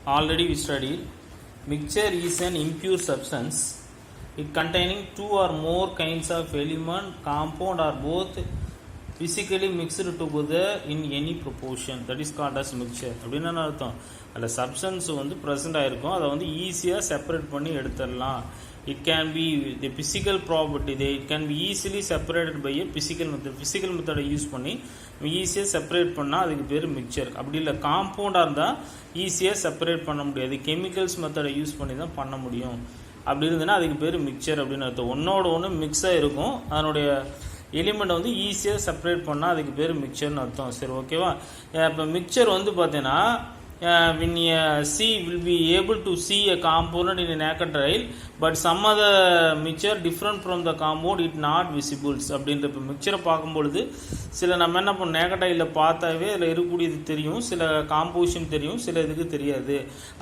already we studied. Mixture is an impure substance. It containing two or more kinds of element, compound or both physically mixed together in any proportion. That is called as mixture. அப்படின்னா என்ன அர்த்தம்? அந்த substance வந்து present ஆயிருக்கும், அதை வந்து ஈஸியாக separate பண்ணி எடுத்துடலாம். It can be the physical property. It can be easily separated by a physical method. Physical method use பண்ணி ஈஸியாக செப்பரேட் பண்ணால் அதுக்கு பேர் மிக்சர். அப்படி இல்லை காம்பவுண்டாக இருந்தால் ஈஸியாக செப்பரேட் பண்ண முடியாது, கெமிக்கல்ஸ் மெத்தடை யூஸ் பண்ணி தான் பண்ண முடியும். அப்படி இருந்ததுன்னா அதுக்கு பேர் மிக்சர் அப்படின்னு அர்த்தம். ஒன்றோட ஒன்று மிக்ஸாக இருக்கும், அதனுடைய எலிமெண்ட் வந்து ஈஸியாக செப்பரேட் பண்ணால் அதுக்கு பேர் மிக்சர்னு அர்த்தம். சரி, ஓகேவா? இப்போ மிக்சர் வந்து பார்த்தீங்கன்னா when see will be able to see a component in a naked rail, but some other mixture different from the compound it not visible. அப்படின்ற இப்போ மிக்சரை பார்க்கும்பொழுது சில நம்ம என்ன பண்ணோம், நேக்கட் ஐயில் பார்த்தாவே அதில் இருக்கக்கூடியது தெரியும், சில காம்போசிஷன் தெரியும், சில இதுக்கு தெரியாது.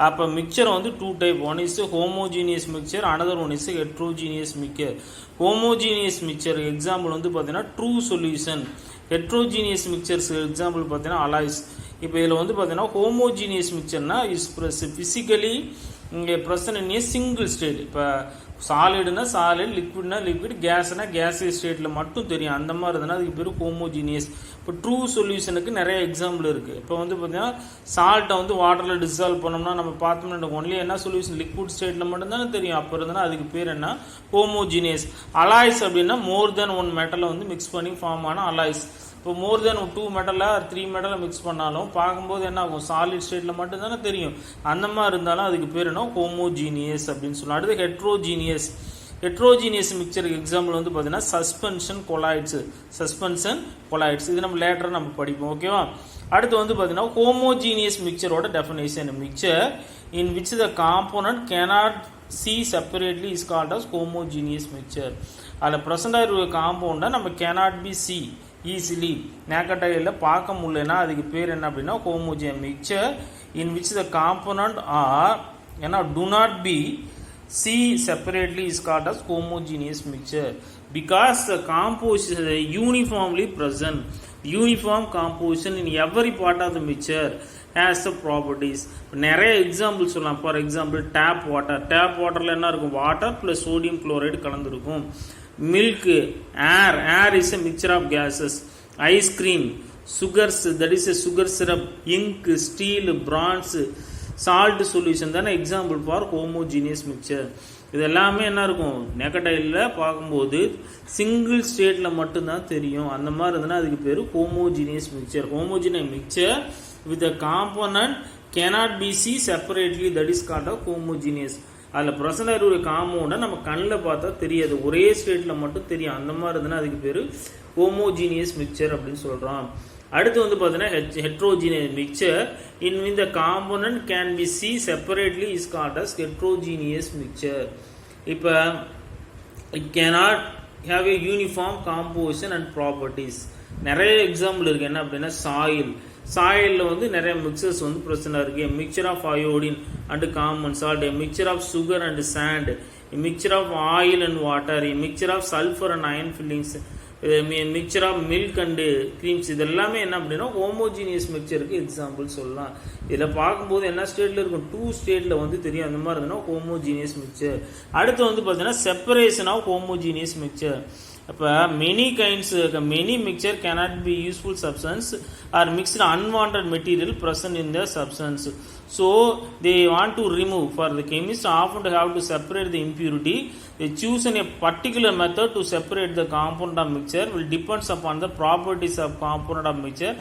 அப்போ மிக்சரை வந்து two type. One is homogeneous mixture, another one is heterogeneous mixture. Homogeneous mixture example வந்து பார்த்தீங்கன்னா true solution. Heterogeneous mixtures example பார்த்தீங்கன்னா அலாய்ஸ். இப்போ இதில் வந்து பார்த்தீங்கன்னா ஹோமோஜீனியஸ் மிக்சர்னா இஸ் ஃபிசிக்கலி இங்கே present in a single state. இப்போ சாலிடுனா சாலிட், லிக்விட்னா லிக்விட், கேஸ்னா கேஸியஸ் ஸ்டேட்டில் மட்டும் தெரியும். அந்த மாதிரி இருந்ததுன்னா அதுக்கு பேர் ஹோமோஜீனியஸ். இப்போ ட்ரூ சொல்யூஷனுக்கு நிறைய எக்ஸாம்பிள் இருக்குது. இப்போ வந்து பார்த்தீங்கன்னா சால்ட்டை வந்து வாட்டரில் டிசால்வ் பண்ணோம்னா நம்ம பார்த்தோம்னா ஒன்லி என்ன சொல்யூஷன் லிக்விட் ஸ்டேட்டில் மட்டும்தானே தெரியும். அப்போ இருந்ததுன்னா அதுக்கு பேர் என்ன, ஹோமோஜீனியஸ். அலாய்ஸ் அப்படின்னா மோர் தென் ஒன் மெட்டலை வந்து மிக்ஸ் பண்ணி ஃபார்ம் ஆன அலாய்ஸ். இப்போ மோர் தென் 2 மெட்டலை 3 மெட்டலை மிக்ஸ் பண்ணாலும் பார்க்கும்போது என்ன ஆகும், சாலிட் ஸ்டேட்டில் மட்டும்தானே தெரியும். அந்த மாதிரி இருந்தாலும் அதுக்கு பேர் என்ன, ஹோமோஜீனியஸ் அப்படின்னு சொல்லலாம். அடுத்து ஹெட்ரோஜீனியஸ். ஹெட்ரோஜீனியஸ் மிக்சருக்கு எக்ஸாம்பிள் வந்து பார்த்தீங்கன்னா சஸ்பென்ஷன் கொலாய்ட்ஸ். சஸ்பென்ஷன் கொலாய்ட்ஸ் இது நம்ம லேட்டராக நம்ம படிப்போம், ஓகேவா? அடுத்து வந்து பார்த்தீங்கன்னா ஹோமோஜீனியஸ் மிக்சரோட definition. Mixture in which the component cannot see separately is called as homogeneous mixture. அதில் ப்ரெசண்டாக இருக்கிற காம்பவுண்டை நம்ம cannot be see easily naked ஐயில் பார்க்க முடியலன்னா அதுக்கு பேர் என்ன அப்படின்னா homogeneous mixture in which the component are ஏன்னா do not be see separately is called as homogeneous mixture because the composition uniformly present. Uniform composition in every part of the mixture has the properties. நிறைய example சொல்லலாம். For example tap water. Tap வாட்டரில் என்ன இருக்கும், water plus sodium chloride கலந்துருக்கும். Milk, air is a mixture of gases. Ice cream, sugars, that is a sugar syrup. Ink, steel, bronze, salt solution தானே example for homogeneous mixer. இது எல்லாமே என்ன இருக்கும், நெகடைலில் பார்க்கும்போது சிங்கிள் ஸ்டேட்டில் மட்டும்தான் தெரியும். அந்த மாதிரி இருந்ததுன்னா அதுக்கு பேர் homogeneous mixer. Homogeneous mixer with a component cannot be seen separately, that is called a homogeneous. அதில் ப்ரெசண்டாக இருக்கிற காம்பவுண்டை நம்ம கண்ணில் பார்த்தா தெரியாது, ஒரே ஸ்டேட்டில் மட்டும் தெரியும். அந்த மாதிரி இருந்ததுன்னா அதுக்கு பேர் ஹோமோஜீனியஸ் மிக்சர் அப்படின்னு சொல்கிறோம். அடுத்து வந்து பார்த்தீங்கன்னா heterogeneous mixture in the component can be see separately is called as heterogeneous mixture. இப்போ it cannot have a uniform composition and properties. நிறைய எக்ஸாம்பிள் இருக்குது. என்ன அப்படின்னா சாயில். சாயிலில் வந்து நிறைய மிக்சர்ஸ் வந்து பிரச்சனை இருக்குது. Mixture of iodine and common salt, mixture of sugar and sand, mixture of oil and water, mixture of sulphur and iron fillings, mixture of milk and creams. இது எல்லாமே என்ன அப்படின்னா ஹோமோஜீனியஸ் மிக்சருக்கு எக்ஸாம்பிள் சொல்லலாம். இதில் பார்க்கும்போது என்ன ஸ்டேட்டில் இருக்கும், 2 ஸ்டேட்டில் வந்து தெரியும். அந்த மாதிரி இருந்ததுன்னா ஹோமோஜீனியஸ் மிக்சர். அடுத்து வந்து பார்த்தீங்கன்னா செப்பரேஷன் ஆஃப் ஹோமோஜீனியஸ் மிக்சர். இப்போ many mixture cannot be useful substance or mixed unwanted material present in the substance. So they want to remove. For the chemist often have to separate the impurity. They choose a particular method to separate the component of mixture will depends upon the properties of component of mixture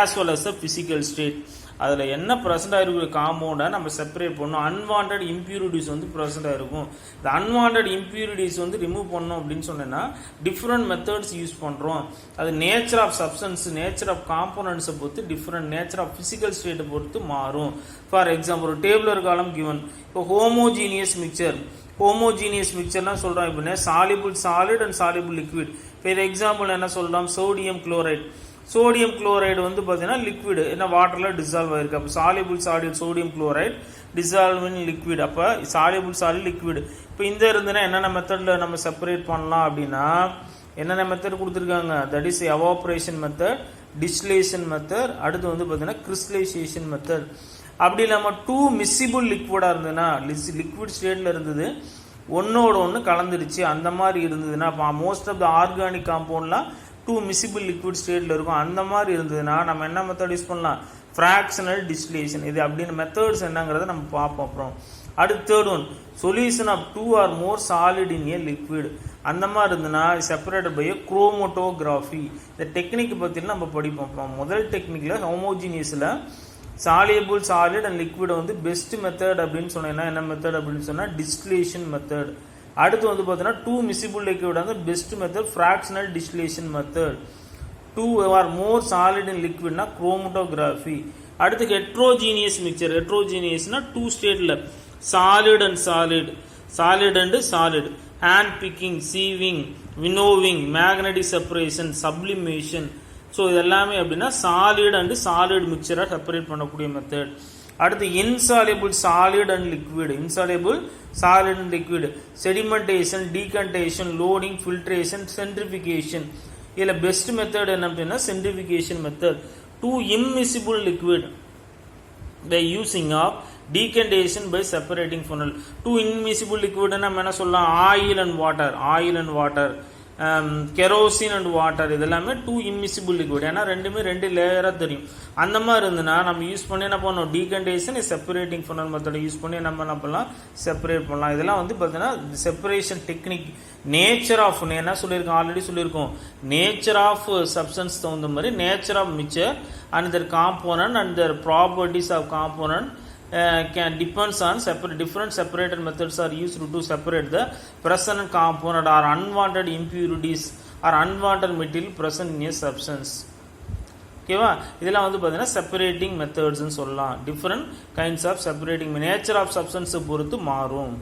as well as the physical state. அதில் என்ன ப்ரெசண்டாக இருக்கிற காம்பவுண்டை நம்ம separate பண்ணணும். Unwanted impurities வந்து ப்ரெசண்டாக இருக்கும். இந்த unwanted impurities வந்து ரிமூவ் பண்ணணும் அப்படின்னு சொன்னேன்னா டிஃப்ரெண்ட் மெத்தட்ஸ் யூஸ் பண்ணுறோம். அது nature of substance, nature of காம்போனன்ட்ஸை பொறுத்து டிஃப்ரெண்ட், நேச்சர் ஆஃப் ஃபிசிக்கல் ஸ்டேட்டை பொறுத்து மாறும். ஃபார் எக்ஸாம்பிள் ஒரு டேபிளர் காலம் கிவன். இப்போ ஹோமோஜீனியஸ் மிக்சர். ஹோமோஜீனியஸ் மிக்சர்னா சொல்கிறோம் இப்போ soluble solid and soluble liquid. இப்போ இது எக்ஸாம்பிள் என்ன சொல்கிறோம், சோடியம் குளோரைட். சோடியம் குளோரைடு வந்து பார்த்தீங்கன்னா லிக்விடு, என்ன வாட்டரில் டிசால்வ் ஆயிருக்கு. அப்போ soluble solid sodium chloride dissolve இன் லிக்விட். அப்போ சாலிபிள் சாலிட் லிக்விடு. இப்போ இந்த இருந்துன்னா என்னென்ன மெத்தடில் நம்ம செப்பரேட் பண்ணலாம் அப்படின்னா என்னென்ன மெத்தட் கொடுத்துருக்காங்க, that is evaporation method, distillation method, அடுத்து வந்து பார்த்தீங்கன்னா கிறிஸ்டலைசேஷன் மெத்தட். அப்படி இல்லாமல் டூ மிஸ்சிபிள் லிக்விடாக இருந்ததுன்னா லிக்விட் ஸ்டேட்டில் இருந்தது ஒன்னோட ஒன்று கலந்துருச்சு அந்த மாதிரி இருந்ததுன்னா மோஸ்ட் ஆஃப் த ஆர்கானிக் காம்பவுண்ட்லாம் டூ மிஸ்சிபிள் லிக்விட் ஸ்டேட்டில் இருக்கும் அந்த மாதிரி இருந்ததுன்னா நம்ம என்ன மெத்தட் யூஸ் பண்ணலாம் ஃப்ராக்ஷனல் டிஸ்டிலேஷன் இது அப்படின்னு மெத்தட்ஸ் என்னங்கிறத நம்ம பார்ப்போம். அப்புறம் அடுத்து third one solution of two or more solid in a liquid அந்த மாதிரி இருந்ததுன்னா செப்பரேட்டட் பை குரோமோட்டோகிராஃபி இந்த டெக்னிக் பற்றிலாம் நம்ம படிப்போம். அப்புறம் முதல் டெக்னிக்கில் ஹோமோஜினியஸில் சாலியபிள் சாலிட் அண்ட் லிக்விட் வந்து பெஸ்ட் மெத்தட் அப்படின்னு சொன்னீங்கன்னா என்ன மெத்தட் அப்படின்னு சொன்னால் டிஸ்டிலேஷன் மெத்தட். அடுத்து வந்து பார்த்தீங்கன்னா டூ மிஸ்சிபிள் லிக்விட் வந்து best method fractional distillation method. Two or more solid in லிக்விட்னா குரோமோட்டோகிராஃபி. அடுத்து ஹெட்ரோஜீனியஸ் மிக்சர். ஹெட்ரோஜீனியஸ்னா டூ ஸ்டேட்ல solid and solid, solid and solid, hand picking, sieving, winnowing, magnetic separation, sublimation. So இது எல்லாமே அப்படின்னா solid and solid மிக்சராக separate பண்ணக்கூடிய method. அடுத்து insoluble solid and liquid. Insoluble solid and liquid, sedimentation, decantation, loading, filtration, centrifugation. இதில் best method என்ன அப்படின்னா centrifugation method. Two immiscible liquid by using of decantation by separating funnel. Two immiscible liquid நம்ம என்ன சொல்லலாம் oil and water, oil and water, kerosene and water இதெல்லாமே two immiscible liquid. ஏன்னா ரெண்டுமே ரெண்டு லேயராக தெரியும். அந்த மாதிரி இருந்துன்னா நம்ம யூஸ் பண்ணி என்ன பண்ணோம் டீகண்டேஷன் செப்பரேட்டிங் ஃபனல் மெத்தடை யூஸ் பண்ணி நம்ம என்ன பண்ணலாம் செப்பரேட் பண்ணலாம். இதெல்லாம் வந்து பார்த்தீங்கன்னா செப்பரேஷன் டெக்னிக். நேச்சர் ஆஃப் என்ன சொல்லியிருக்கோம் ஆல்ரெடி சொல்லியிருக்கோம் நேச்சர் ஆஃப் சப்ஸ்டன்ஸ் தகுந்த மாதிரி nature of mixture and their component and their properties of component can depends on different separated methods are used to separate the present component or unwanted impurities or unwanted material present in a substance. ஓகேவா இதெல்லாம் வந்து பார்த்தீங்கன்னா separating மெத்தட்ஸ்ன்னு சொல்லலாம். Different kinds of separating nature of சப்ஸ்டன்ஸை பொறுத்து மாறும்.